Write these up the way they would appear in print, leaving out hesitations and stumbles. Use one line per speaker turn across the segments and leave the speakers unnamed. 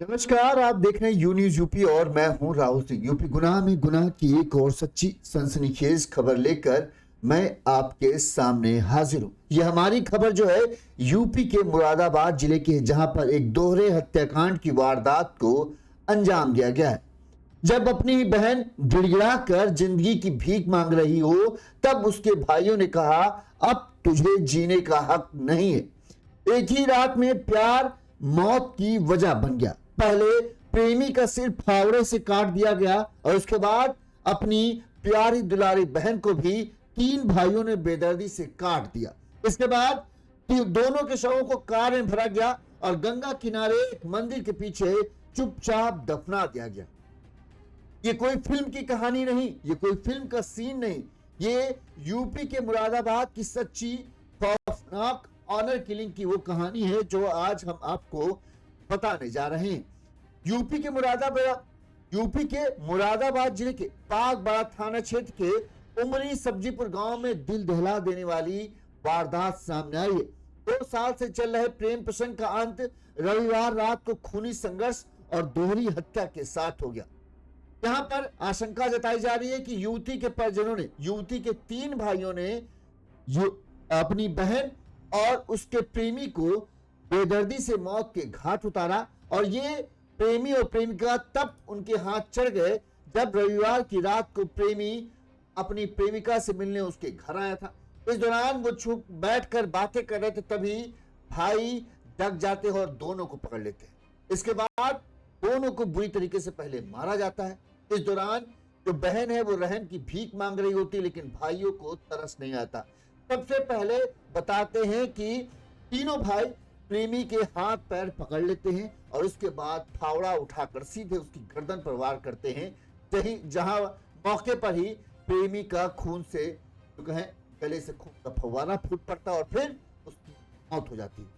नमस्कार, आप देख रहे हैं यू न्यूज यूपी और मैं हूं राहुल सिंह। यूपी गुनाह में गुनाह की एक और सच्ची सनसनीखेज खबर लेकर मैं आपके सामने हाजिर हूं। यह हमारी खबर जो है यूपी के मुरादाबाद जिले की है, जहां पर एक दोहरे हत्याकांड की वारदात को अंजाम दिया गया है। जब अपनी बहन गिड़गिड़ा कर जिंदगी की भीख मांग रही हो, तब उसके भाइयों ने कहा, अब तुझे जीने का हक नहीं है। एक ही रात में प्यार मौत की वजह बन गया। पहले प्रेमी का सिर फावड़े से काट दिया गया और उसके बाद अपनी प्यारी दुलारी बहन को भी तीन भाइयों ने बेदर्दी से काट दिया। इसके बाद दोनों के शवों को कार में भरा गया और गंगा किनारे एक मंदिर के पीछे चुपचाप दफना दिया गया। ये कोई फिल्म की कहानी नहीं, ये कोई फिल्म का सीन नहीं, ये यूपी के मुरादाबाद की सच्ची खौफनाक ऑनर किलिंग की वो कहानी है जो आज हम आपको बताने जा रहे हैं। यूपी के मुरादाबाद जिले के पागबाड़ा थाना क्षेत्र के उमरी सब्जीपुर गांव में दिल दहला देने वाली वारदात सामने आई है। 2 साल से चल रहे प्रेम प्रसंग का अंत रविवार रात को खूनी संघर्ष और दोहरी हत्या के साथ हो गया। यहां पर आशंका जताई जा रही है कि युवती के परिजनों ने, युवती के 3 भाइयों ने अपनी बहन और उसके प्रेमी को बेदर्दी से मौत के घाट उतारा और ये प्रेमी और प्रेमिका तब उनके हाथ चढ़ गए जब रविवार की रात को प्रेमी अपनी प्रेमिका से मिलने उसके घर आया था। इस दौरान वो चुप बैठकर बातें कर रहे थे, तभी भाई जग जाते हैं और दोनों को पकड़ लेते हैं। इसके बाद दोनों को बुरी तरीके से पहले मारा जाता है। इस दौरान जो बहन है वो रहम की भीख मांग रही होती है, लेकिन भाइयों को तरस नहीं आता। सबसे पहले बताते हैं कि तीनों भाई प्रेमी के हाथ पैर पकड़ लेते हैं और उसके बाद फावड़ा उठाकर सीधे उसकी गर्दन पर वार करते हैं, जहां मौके पर ही प्रेमी का खून से जो कहें गले से खून का फव्वारा फूट पड़ता और फिर उसकी मौत हो जाती है।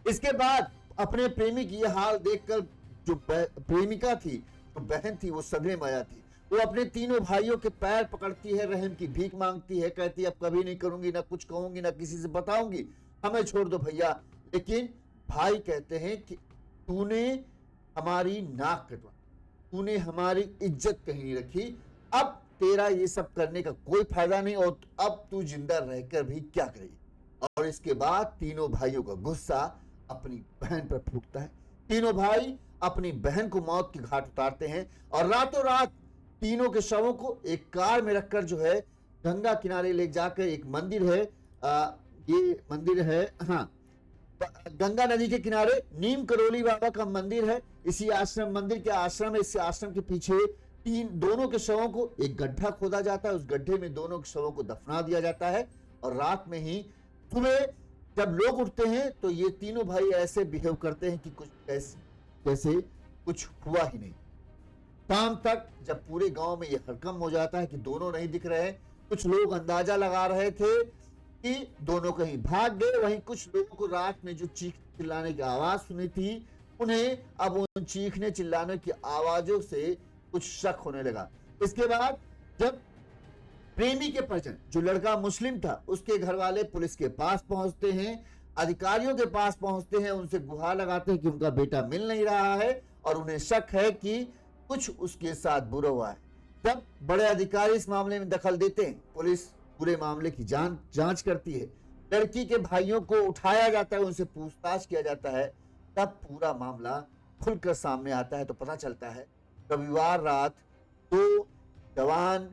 इसके बाद अपने प्रेमी की यह हाल देखकर जो प्रेमिका थी, जो बहन थी, वो सदमे में आ जाती। वो अपने तीनों भाइयों के पैर पकड़ती है, रहम की भीख मांगती है, कहती है अब कभी नहीं करूंगी, ना कुछ कहूंगी, ना किसी से बताऊंगी, हमें छोड़ दो भैया। लेकिन भाई कहते हैं कि तूने हमारी नाक कटवा, तूने हमारी इज्जत कहीं नहीं रखी, अब तेरा ये सब करने का कोई फायदा नहीं और अब तू जिंदा रहकर भी क्या करेगी। और इसके बाद तीनों भाइयों का गुस्सा अपनी बहन पर फूटता है। तीनों भाई अपनी बहन को मौत के घाट उतारते हैं और रातों रात तीनों के शवों को एक कार में रखकर जो है गंगा किनारे ले जाकर एक मंदिर है, ये मंदिर है, हाँ, गंगा नदी के किनारे नीम करोली बाबा का मंदिर है। इसी आश्रम, मंदिर के आश्रम है, इस आश्रम के पीछे दोनों के शवों को एक गड्ढा खोदा जाता है, उस गड्ढे में दोनों के शवों को दफना दिया जाता है और रात में ही सुबह जब लोग उठते हैं तो ये तीनों भाई ऐसे बिहेव करते हैं कि कुछ जैसे कुछ हुआ ही नहीं। शाम तक जब पूरे गांव में ये हड़कंप हो जाता है कि दोनों नहीं दिख रहे हैं, कुछ लोग अंदाजा लगा रहे थे कि दोनों कहीं भाग गए, वहीं कुछ लोगों को रात में जो चीख चिल्लाने की आवाज सुनी थी, उन्हें अब उन चीखने चिल्लाने की आवाजों से कुछ शक होने लगा। इसके बाद जब प्रेमी के परिजन, जो लड़का मुस्लिम था, उसके घर वाले पुलिस के पास पहुंचते हैं, अधिकारियों के पास पहुंचते हैं, उनसे गुहार लगाते हैं कि उनका बेटा मिल नहीं रहा है और उन्हें शक है कि कुछ उसके साथ बुरा हुआ है। जब बड़े अधिकारी इस मामले में दखल देते हैं, पुलिस पूरे मामले की जांच करती है, लड़की के भाइयों को उठाया जाता है, उनसे पूछताछ किया जाता है, तब पूरा मामला खुलकर सामने आता है। तो पता चलता है रविवार रात 2 जवान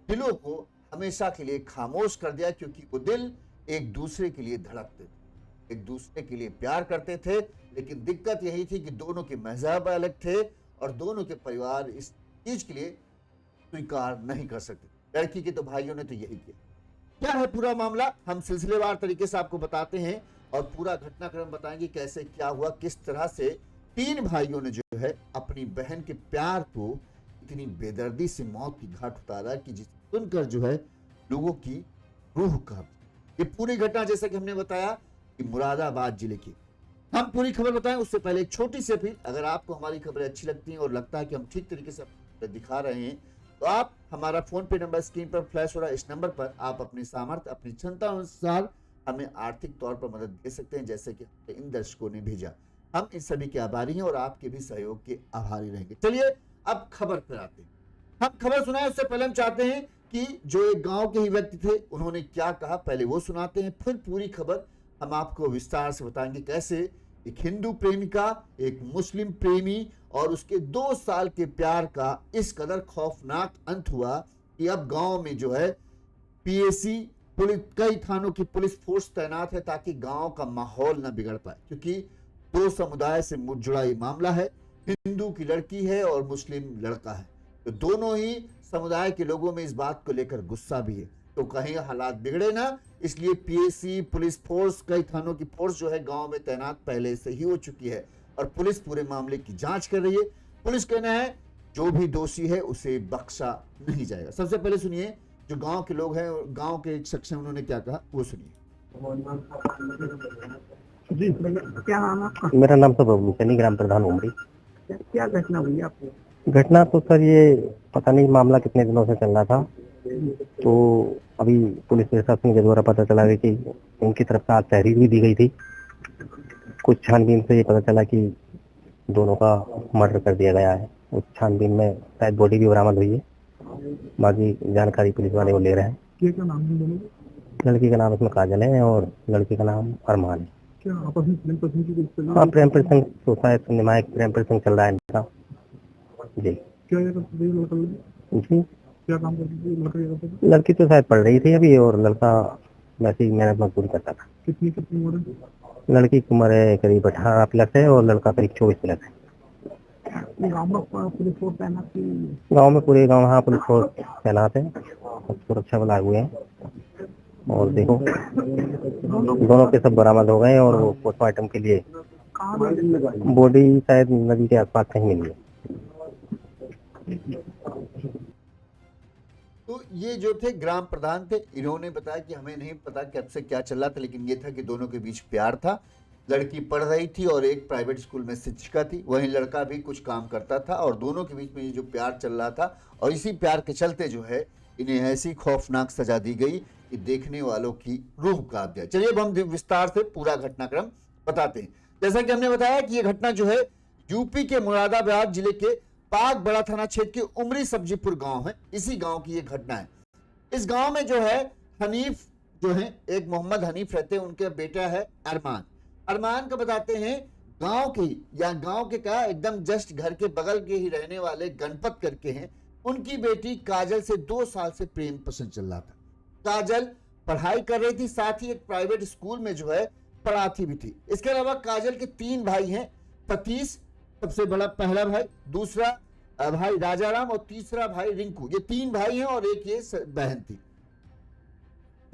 दिलों को हमेशा के लिए खामोश कर दिया, क्योंकि वो दिल एक दूसरे के लिए धड़कते थे, एक दूसरे के लिए प्यार करते थे। लेकिन दिक्कत यही थी कि दोनों के मजहब अलग थे और दोनों के परिवार इस चीज के लिए स्वीकार नहीं कर सकते। लड़की के तो भाइयों ने तो यही किया। क्या है पूरा मामला, हम सिलसिलेवार तरीके से आपको बताते हैं और पूरा घटनाक्रम बताएंगे, कैसे क्या हुआ, किस तरह से 3 भाइयों ने जो है अपनी बहन के प्यार को इतनी बेदर्दी से मौत की घाट उतारा कि जिसे सुनकर जो है लोगों की रूह कांपती। ये पूरी घटना जैसा कि हमने बताया कि मुरादाबाद जिले की। हम पूरी खबर बताएं उससे पहले एक छोटी सी अपील, अगर आपको हमारी खबरें अच्छी लगती हैं और लगता है कि हम ठीक तरीके से दिखा रहे हैं, तो आप हमारा फोन पे नंबर स्क्रीन पर फ्लैश हो रहा है, इस नंबर पर आप अपनी सामर्थ्य, अपनी क्षमता अनुसार हमें आर्थिक तौर पर मदद दे सकते हैं, जैसे कि इन दर्शकों ने भेजा। हम इन सभी के आभारी हैं और आपके भी सहयोग के आभारी रहेंगे। चलिए अब खबर पर आते हैं। हम खबर सुनाए उससे पहले हम चाहते हैं कि जो एक गांव के ही व्यक्ति थे उन्होंने क्या कहा, पहले वो सुनाते हैं, फिर पूरी खबर हम आपको विस्तार से बताएंगे कैसे एक हिंदू प्रेमिका, एक मुस्लिम प्रेमी और उसके 2 साल के प्यार का इस कदर खौफनाक अंत हुआ कि अब गांव में जो है पीएसी पुलिस, कई थानों की पुलिस फोर्स तैनात है ताकि गांव का माहौल न बिगड़ पाए, क्योंकि 2 समुदाय से जुड़ा ये मामला है। हिंदू की लड़की है और मुस्लिम लड़का है, तो दोनों ही समुदाय के लोगों में इस बात को लेकर गुस्सा भी है, तो कहीं हालात बिगड़े ना, इसलिए पीएसी पुलिस फोर्स, कई थानों की फोर्स जो है गांव में तैनात पहले से ही हो चुकी है और पुलिस पूरे मामले की जांच कर रही है। पुलिस कहना है जो भी दोषी है उसे बख्शा नहीं जाएगा। सबसे पहले सुनिए जो गांव के लोग हैं, गांव के एक शख्स हैं, उन्होंने क्या कहा वो सुनिए।
जी, क्या नाम है आपका?
मेरा नाम तो बबलू सैनी, ग्राम प्रधान उमरी।
क्या घटना हुई आपको?
घटना तो सर ये पता नहीं मामला कितने दिनों से चल रहा था, तो अभी पुलिस प्रशासन के द्वारा पता चला कि उनकी तरफ से आज तहरीर भी दी गई थी। कुछ छानबीन से ये पता चला कि दोनों का मर्डर कर दिया गया है। उस छानबीन में शायद बॉडी भी बरामद हुई है, बाकी जानकारी पुलिस वाले वो ले रहे हैं।
क्या नाम है दोनों?
लड़की का नाम इसमें काजल है और लड़के का नाम अरमान है।
क्या आपस में प्रेम प्रसंग की कोई?
हाँ, प्रेम प्रसंग सोसाइटी सिनेमा एक प्रेम प्रसंग चल रहा है इनका। जी
क्या ये करते थे लड़का?
जी,
क्या काम करते थे लड़का? ये करते थे?
लड़की तो शायद पढ़ रही थी अभी और लड़का वैसे ही मेहनत मजदूरी करता था।
कितनी उम्र है?
लड़की की उम्र है करीब 18 प्लस है और लड़का करीब 24 प्लस है।
गाँव में पुलिस फोर्स तैनात की?
गाँव में पूरे गाँव हाँ पुलिस फोर्स तैनात है, सुरक्षा बल हुए हैं और देखो दोनों के सब बरामद हो गए और वो पोस्टमार्टम के लिए बॉडी शायद नदी के आसपास कहीं मिली है।
तो ये जो थे ग्राम प्रधान थे, इन्होंने बताया कि हमें नहीं पता कब से क्या चल रहा था, लेकिन ये था कि दोनों के बीच प्यार था। लड़की पढ़ रही थी और एक प्राइवेट स्कूल में शिक्षिका थी, वहीं लड़का भी कुछ काम करता था और दोनों के बीच में ये जो प्यार चल रहा था और इसी प्यार के चलते जो है इन्हें ऐसी खौफनाक सजा दी गई कि देखने वालों की रूह कांप जाए। चलिए अब हम विस्तार से पूरा घटनाक्रम बताते हैं। जैसा कि हमने बताया कि ये घटना जो है यूपी के मुरादाबाद जिले के पाक बड़ा थाना क्षेत्र के उमरी सब्जीपुर गांव है, इसी गांव की ये घटना है। इस गांव में जो है हनीफ जो है, एक मोहम्मद हनीफ रहते हैं, उनके बेटा है अरमान। अरमान का बताते हैं गांव के या गांव के का एकदम जस्ट घर के बगल के ही रहने वाले गणपत करके हैं, उनकी बेटी काजल से 2 साल से प्रेम पसंद चल रहा था। काजल पढ़ाई कर रही थी, साथ ही एक प्राइवेट स्कूल में जो है पढ़ाती भी थी। इसके अलावा काजल के 3 भाई हैं, पतीश सबसे बड़ा पहला भाई, दूसरा भाई राजाराम और तीसरा भाई रिंकू। ये 3 भाई हैं और एक ये बहन थी।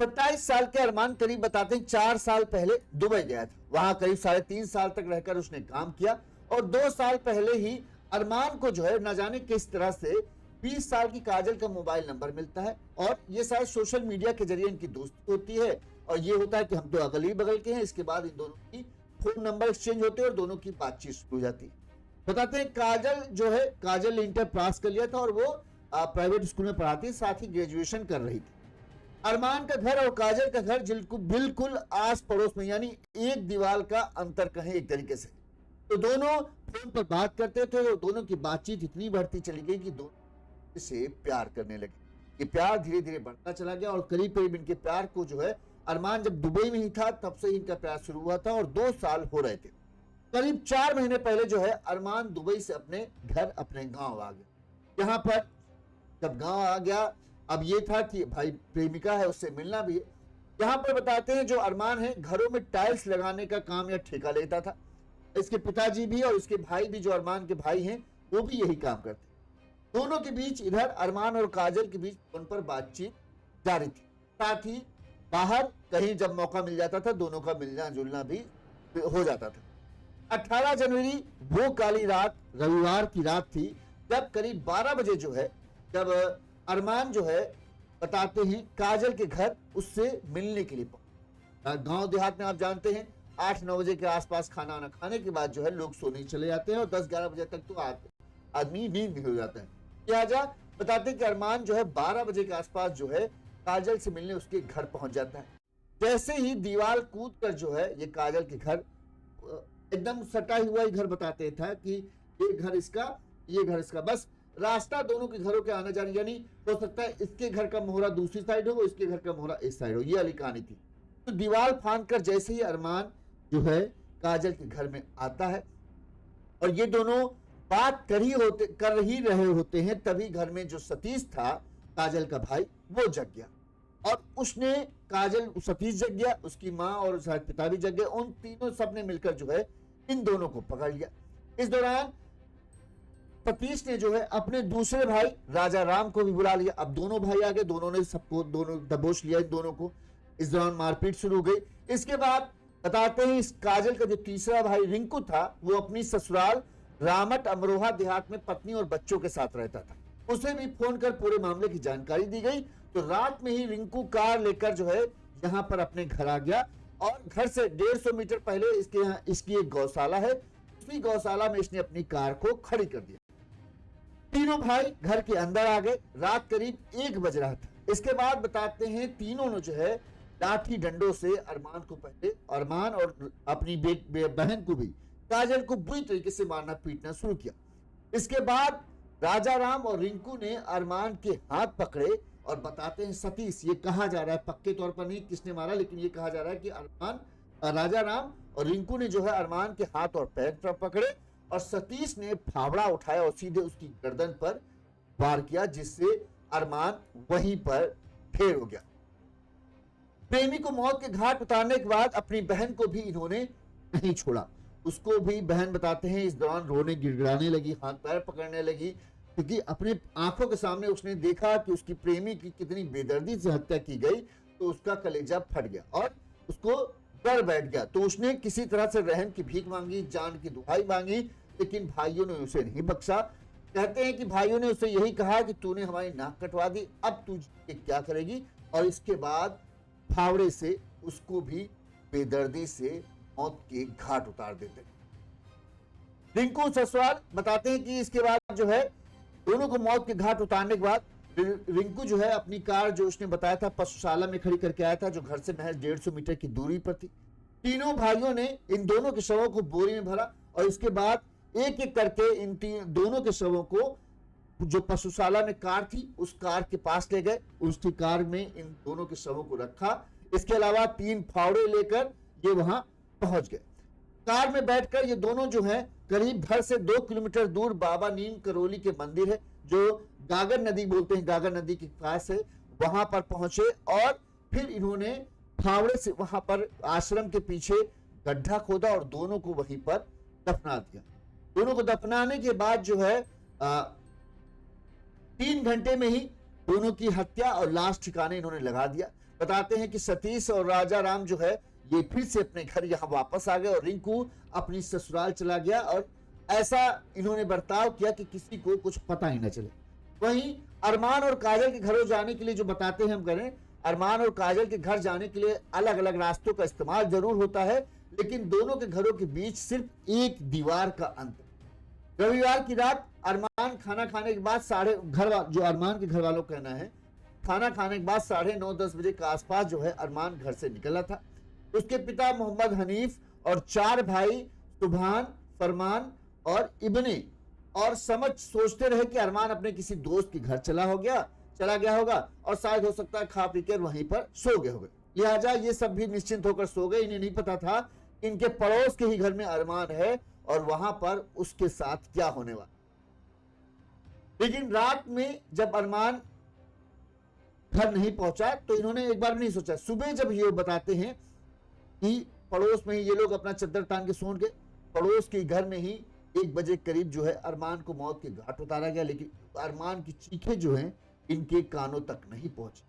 27 साल के अरमान करीब बताते हैं 4 साल पहले दुबई गया था, वहां करीब 3.5 साल तक रहकर उसने काम किया और 2 साल पहले ही अरमान को जो है न जाने किस तरह से 20 साल की काजल का मोबाइल नंबर मिलता है और ये शायद सोशल मीडिया के जरिए इनकी दोस्ती होती है और ये होता है कि हम तो अगल ही बगल के हैं। इसके बाद इन दोनों की फोन नंबर एक्सचेंज होते हैं और दोनों की बातचीत शुरू हो जाती है। बताते हैं काजल जो है, काजल ने इंटर पास कर लिया था और वो प्राइवेट स्कूल में पढ़ाती, साथ ही ग्रेजुएशन कर रही थी। अरमान का घर और काजल का घर बिल्कुल आस पड़ोस में, यानी एक दीवार का अंतर कहें एक तरीके से। तो दोनों फोन पर बात करते थे और दोनों की बातचीत इतनी बढ़ती चली गई कि दोनों से प्यार करने लगे। ये प्यार धीरे धीरे बढ़ता चला गया और करीब करीब इनके प्यार को जो है, अरमान जब दुबई में ही था तब से इनका प्यार शुरू हुआ था और 2 साल हो रहे थे। करीब 4 महीने पहले जो है अरमान दुबई से अपने घर, अपने गांव आ गया। यहाँ पर जब गांव आ गया, अब ये था कि भाई प्रेमिका है, उससे मिलना भी है। यहाँ पर बताते हैं जो अरमान है घरों में टाइल्स लगाने का काम या ठेका लेता था। इसके पिताजी भी और इसके भाई भी, जो अरमान के भाई हैं, वो भी यही काम करते। दोनों के बीच, इधर अरमान और काजल के बीच फोन पर बातचीत जारी थी, साथ ही बाहर कहीं जब मौका मिल जाता था दोनों का मिलना जुलना भी हो जाता था। 18 जनवरी वो काली रात, रविवार की रात थी, जब करीब 12 बजे जो है, जब अरमान जो है बताते हैं काजल के घर उससे मिलने के लिए पहुंचा। गांव देहात में आप जानते हैं 8-9 बजे के आसपास खाना वाना खाने के बाद जो है लोग सोने चले जाते हैं और 10-11 बजे तक तो आदमी नींद में हो जाता है। लिहाजा बताते हैं कि अरमान जो है 12 बजे के आसपास जो है काजल से मिलने उसके घर पहुंच जाता है। जैसे ही दीवार कूद कर जो है ये काजल के घर एकदम सटा हुआ ही घर बताते था कि ये घर इसका, ये घर इसका, बस रास्ता दोनों के घरों के आने जाने, यानी हो सकता है इसके घर का मोहरा दूसरी साइड हो, इसके घर का मोहरा इस साइड हो, ये वाली कहानी थी। तो दीवार फांद कर जैसे ही अरमान जो है काजल के घर में आता है और ये दोनों बात कर ही रहे होते हैं, तभी घर में जो सतीश था काजल का भाई वो जग गया और उसने सतीश जग गया, उसकी माँ और शायद पिता भी जग गए, उन तीनों सबने मिलकर जो है इन दोनों को पकड़ लिया। इस दौरान सतीश ने जो है अपने दूसरे भाई राजा राम को भी बुला लिया। अब दोनों भाई आ गए, दोनों ने सबको दबोच लिया इन दोनों को। इस दौरान मारपीट शुरू हो गई। इसके बाद बताते हैं इस काजल का जो तीसरा भाई रिंकू था वो अपनी ससुराल रामट अमरोहा देहात में पत्नी और बच्चों के साथ रहता था। उसे भी फोन कर पूरे मामले की जानकारी दी गई। तो रात में ही रिंकू कार लेकर जो है यहाँ पर अपने घर आ गया और घर से 150 मीटर पहले इसकी एक गौशाला है, उसी गौशाला में इसने अपनी कार को खड़ी कर दिया। तीनों भाई घर के अंदर आ गए। रात करीब 1 बज रहा था। इसके बाद बताते हैं तीनों ने जो है लाठी डंडों से अरमान और अपनी बहन को भी, काजल को बुरी तरीके से मारना पीटना शुरू किया। इसके बाद राजा राम और रिंकू ने अरमान के हाथ पकड़े और बताते हैं सतीश, ये कहा जा रहा है पक्के तौर पर नहीं किसने मारा, लेकिन ये कहा जा रहा है कि राजा राम और रिंकू ने जो है अरमान के हाथ और पैर पकड़े और सतीश ने फावड़ा उठाया और सीधे उसकी गर्दन पर वार किया, जिससे अरमान वहीं पर ढेर हो गया। प्रेमी को मौत के घाट उतारने के बाद अपनी बहन को भी इन्होंने नहीं छोड़ा। उसको भी बहन बताते हैं इस दौरान रोने गिड़गिड़ाने लगी, हाथ पैर पकड़ने लगी, क्योंकि अपने आंखों के सामने उसने देखा कि उसकी प्रेमी की कितनी बेदर्दी से हत्या की गई। तो उसका कलेजा फट गया और उसको डर बैठ गया। तो उसने किसी तरह से रहम की भीख मांगी, जान की दुहाई मांगी, लेकिन भाइयों ने उसे नहीं बख्शा। कहते हैं कि भाइयों ने उसे यही कहा कि तूने हमारी नाक कटवा दी, अब तू क्या करेगी। और इसके बाद फावड़े से उसको भी बेदर्दी से मौत के घाट उतार देते। रिंकू ससुराल बताते हैं कि इसके बाद जो है दोनों को मौत के घाट उतारने के बाद रिंकू जो है अपनी कार जो उसने बताया था पशुशाला में खड़ी करके आया था, जो घर से महज 150 मीटर की दूरी पर थी। तीनों भाइयों ने इन दोनों के शवों को बोरी में भरा और इसके बाद एक एक करके इन दोनों के शवों को जो पशुशाला में कार थी उस कार के पास ले गए, उसकी कार में इन दोनों के शवों को रखा। इसके अलावा 3 फावड़े लेकर ये वहां पहुंच गए। कार में बैठकर ये दोनों जो है करीब घर से 2 किलोमीटर दूर बाबा नीम करोली के मंदिर है, जो गागर नदी बोलते हैं, गागर नदी के पास है, वहां पर पहुंचे और फिर इन्होंने फावड़े से वहां पर आश्रम के पीछे गड्ढा खोदा और दोनों को वहीं पर दफना दिया। दोनों को दफनाने के बाद जो है 3 घंटे में ही दोनों की हत्या और लाश ठिकाने इन्होंने लगा दिया। बताते हैं कि सतीश और राजा राम जो है ये फिर से अपने घर यहाँ वापस आ गए और रिंकू अपनी ससुराल चला गया और ऐसा इन्होंने बर्ताव किया कि किसी को कुछ पता ही न चले। वहीं अरमान और काजल के घरों जाने के लिए जो बताते हैं हम करें, अरमान और काजल के घर जाने के लिए अलग अलग रास्तों का इस्तेमाल जरूर होता है, लेकिन दोनों के घरों के बीच सिर्फ एक दीवार का अंतर। रविवार की रात अरमान खाना खाने के बाद जो अरमान के घर वालों का कहना है, खाना खाने के बाद 9:30-10 बजे के आसपास जो है अरमान घर से निकला था। उसके पिता मोहम्मद हनीफ और 4 भाई सुभान, फरमान और इब्ने और सोचते रहे कि अरमान अपने किसी दोस्त के घर चला गया होगा और शायद हो सकता है खा पी कर वहीं पर सो गए होंगे। लिहाजा ये सब भी निश्चिंत होकर सो गए। इन्हें नहीं पता था कि इनके पड़ोस के ही घर में अरमान है और वहां पर उसके साथ क्या होने वाला। लेकिन रात में जब अरमान घर नहीं पहुंचा तो इन्होंने एक बार भी नहीं सोचा। सुबह जब ये बताते हैं कि पड़ोस में ही ये लोग अपना चद्दर टांग के सो गए, पड़ोस के घर में ही 1 बजे करीब जो है अरमान को मौत के घाट उतारा गया, लेकिन अरमान की चीखें जो हैं इनके कानों तक नहीं पहुंची।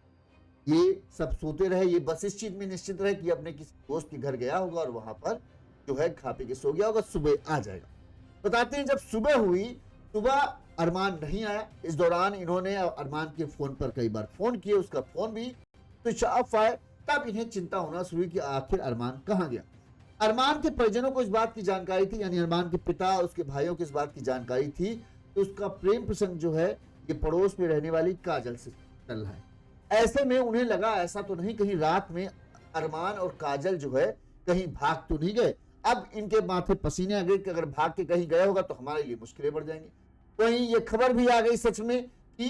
ये सब सोते रहे, ये बस इस चीज में निश्चित रहे कि अपने किसी दोस्त के घर गया होगा और वहां पर जो है खा पी के सो गया होगा, सुबह आ जाएगा। बताते हैं जब सुबह हुई, सुबह अरमान नहीं आया। इस दौरान इन्होंने अरमान के फोन पर कई बार फोन किए, उसका फोन भी स्विच ऑफ आया। तब इन्हें चिंता होना शुरू हुई कि आखिर अरमान कहां गया। अरमान के परिजनों को इस बात की जानकारी थी, यानी अरमान के पिता और उसके भाइयों को इस बात की जानकारी थी कि उसका प्रेम प्रसंग जो है ये पड़ोस में रहने वाली काजल से चल रहा है। ऐसे में उन्हें लगा ऐसा तो नहीं कहीं रात में अरमान और काजल जो है कहीं भाग तो नहीं गए। अब इनके माथे पसीने आ गए कि अगर भाग के कहीं गया होगा तो हमारे लिए मुश्किलें बढ़ जाएंगी। वहीं ये खबर भी आ गई सच में कि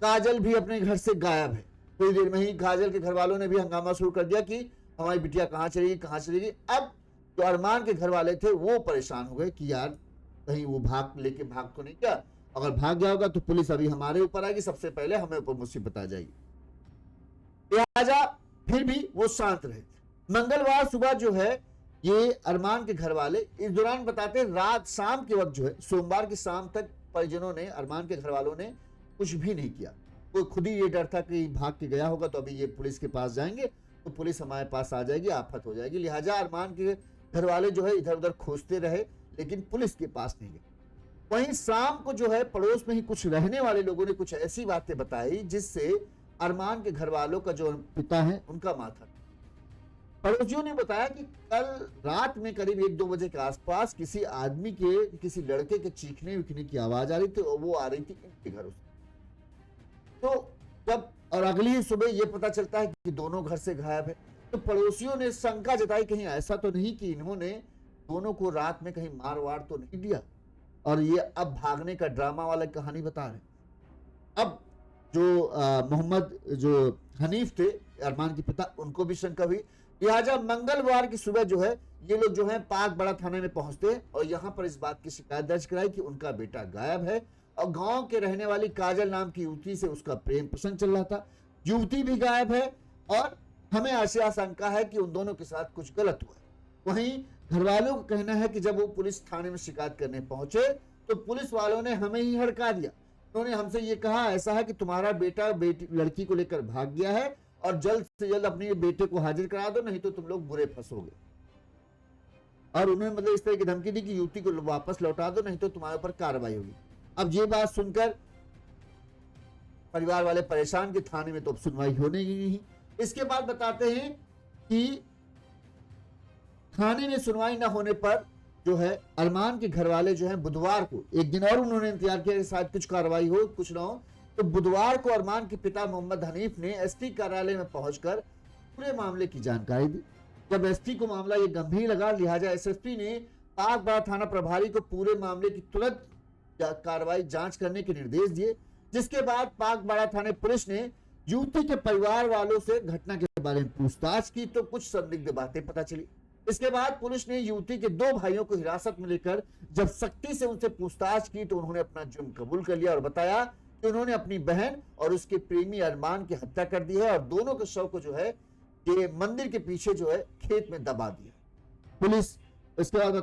काजल भी अपने घर से गायब है। थोड़ी देर में ही काजल के घर वालों ने भी हंगामा शुरू कर दिया कि हमारी बिटिया कहाँ चलेगी। अब जो अरमान के घर वाले थे वो परेशान हो गए कि यार कहीं वो भाग तो नहीं गया, अगर भाग गया होगा तो पुलिस अभी हमारे ऊपर आएगी, सबसे पहले हमें ऊपर मुसीबत आ जाएगी। लिहाजा फिर भी वो शांत रहे। मंगलवार सुबह जो है ये अरमान के घर वाले इस दौरान बताते रात शाम के वक्त जो है सोमवार की शाम तक परिजनों ने, अरमान के घर वालों ने कुछ भी नहीं किया। वो खुद ही ये डर था कि भाग के गया होगा तो अभी ये पुलिस के पास जाएंगे तो पुलिस हमारे पास आ जाएगी, आफत हो जाएगी। लिहाजा अरमान के घर वाले जो है इधर उधर खोजते रहे लेकिन पुलिस के पास नहीं गए। वहीं शाम को जो है पड़ोस में ही कुछ रहने वाले लोगों ने कुछ ऐसी बातें बताई जिससे अरमान के घर वालों का जो पिता है उनका माथा। पड़ोसियों ने बताया कि कल रात में करीब 1-2 बजे के आसपास किसी आदमी के, किसी लड़के के चीखने विखने की आवाज आ रही थी और वो आ रही थी इनके घरों से। तो जब और अगली सुबह ये पता चलता है कि दोनों घर से गायब है, तो पड़ोसियों ने शंका जताई कहीं ऐसा तो नहीं कि इन्होंने दोनों को रात में कहीं मार वार तो नहीं दिया और ये अब भागने का ड्रामा वाला कहानी बता रहे। अब जो मोहम्मद जो हनीफ थे अरमान के पिता, उनको भी शंका हुई। लिहाजा मंगलवार की सुबह जो है ये लोग जो है पाक बड़ा थाने में पहुंचते हैं और यहाँ पर इस बात की शिकायत दर्ज कराई कि उनका बेटा गायब है और गांव के रहने वाली काजल नाम की युवती से उसका प्रेम प्रसंग चल रहा था। युवती भी गायब है और हमें आशंका है कि उन दोनों के साथ कुछ गलत हुआ है। वहीं घर वालों का कहना है कि जब वो पुलिस थाने में शिकायत करने पहुंचे तो पुलिस वालों ने हमें ही हड़का दिया। उन्होंने हमसे ये कहा ऐसा है कि तुम्हारा बेटा लड़की को लेकर भाग गया है और जल्द से जल्द अपने बेटे को हाजिर करा दो, नहीं तो तुम लोग बुरे फंसोगे। और उन्होंने मतलब इस तरह की धमकी दी कि युवती को वापस लौटा दो, नहीं तो तुम्हारे ऊपर कार्रवाई होगी। अब ये बात सुनकर परिवार वाले परेशान कि थाने में तो अब सुनवाई होने ही नहीं। इसके बाद बताते हैं कि थाने में सुनवाई न होने पर जो है अरमान के घर वाले जो है बुधवार को एक दिन और उन्होंने इंतजार किया कि शायद कुछ कार्रवाई हो, कुछ ना हो। तो बुधवार को अरमान के पिता मोहम्मद हनीफ ने एसपी कार्यालय में पहुंचकर पूरे मामले की जानकारी दी। जब एसपी को मामला ये गंभीर लगा, लिहाजा एसएसपी ने पाक बड़ा थाना प्रभारी को पूरे मामले की तुरंत कार्रवाई जांच करने के निर्देश दिए। जिसके बाद पाक बड़ा थाने पुलिस ने युवती के परिवार वालों से घटना के बारे में पूछताछ की तो कुछ संदिग्ध बातें पता चली। इसके बाद पुलिस ने युवती के 2 भाइयों को हिरासत में लेकर जब सख्ती से उनसे पूछताछ की तो उन्होंने अपना जुर्म कबूल कर लिया और बताया कि उन्होंने अपनी बहन और उसके प्रेमी अरमान की हत्या कर दी है और दोनों के शव को जो है ये मंदिर के पीछे जो है खेत में दबा दिया। पुलिस इसके बाद